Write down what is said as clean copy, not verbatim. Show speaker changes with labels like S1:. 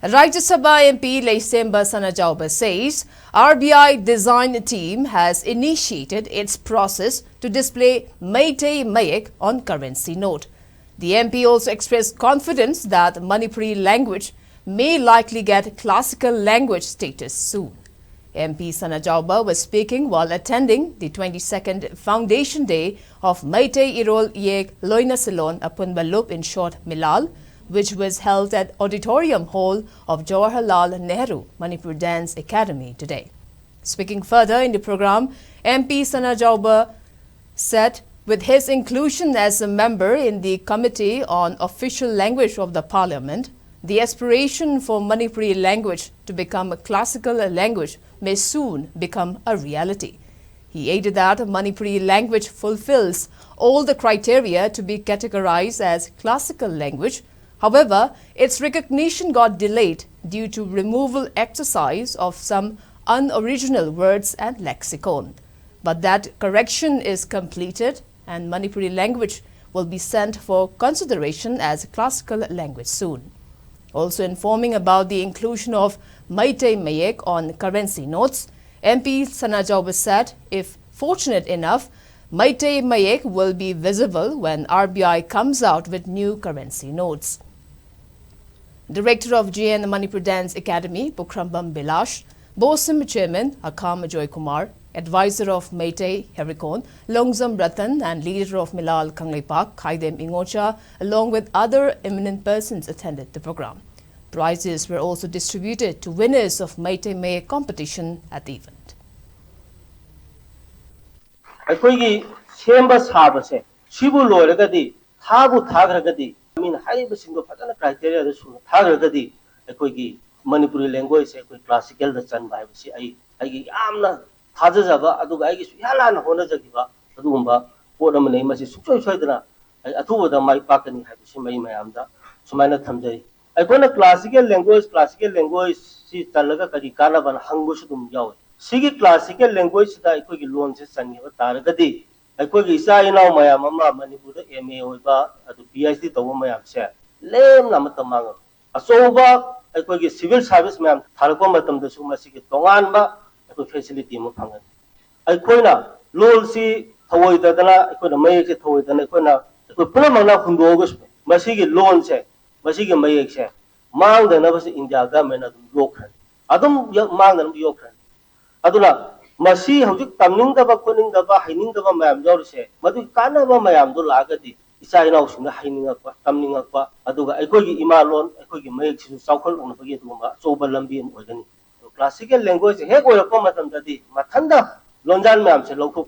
S1: Rajya Sabha MP Sanajaoba says RBI design team has initiated its process to display Meitei Mayek on currency note. The MP also expressed confidence that Manipuri language may likely get classical language status soon. MP Sanajaoba was speaking while attending the 22nd Foundation Day of Meitei Irol Yek Loina Salon Apunbalup in short Milal, which was held at Auditorium Hall of Jawaharlal Nehru Manipur Dance Academy today. Speaking further in the program, MP Sanajaoba said with his inclusion as a member in the Committee on Official Language of the Parliament, the aspiration for Manipuri language to become a classical language may soon become a reality. He added that Manipuri language fulfills all the criteria to be categorized as classical language. However, its recognition got delayed due to removal exercise of some unoriginal words and lexicon. But that correction is completed and Manipuri language will be sent for consideration as classical language soon. Also informing about the inclusion of Meitei Mayek on currency notes, MP Sanajaoba said if fortunate enough, Meitei Mayek will be visible when RBI comes out with new currency notes. Director of JN Manipur Dance Academy, Pukrambam Bilash, BOSIM Chairman Akam Joy Kumar, Advisor of Meitei Herikon, Longzam Ratan and Leader of Milal Kangleipak, Khaidem Ingocha, along with other eminent persons attended the program. Prizes were also distributed to winners of Meitei Mayek competition at the event.
S2: Aikoigi semba sabase sibu loiragadi thabu thagragadi hariba singo fajana criteria da sunu thagragadi aikoigi Manipuri language ekoi classical da chan bai basi ai yamna thajajaba aduga ai su yalana honajagiba adugumba pot amane masi suksoi soidana ai athuboda mai pakani habisi mai mayamda sumaina thamjai aikona classical language si talaga kari kana ban hangbusu dum yaw sigi classical language da aikoigi loan se changiba taragadi aikoigi isa inau mayam ama Manipur da MA oiba adu PhD tawo mayam se lem namatamang asoba aikoigi civil service mayam tharko matam da su masigi tonganba aiko facility mo phangan aikoina lol si thawoi da dana aikoina mayek se thawoi dana aikoina aiko pulamana hundogus masigi loan se masigi mayek se mang dana bas India government adum yokhan adum mang dana yokhan aduna masi hojik tamning da ba koning da ba haining da ba mayam jawse madu kana ba mayam do lagadi isa ina usuna haininga kwa tamninga kwa aduga aikogi imalon aikogi mayek si saukol on bagi duma soba lambi mo gani classical language he ko ko matam dadi mathanda lonjan mayam se lokho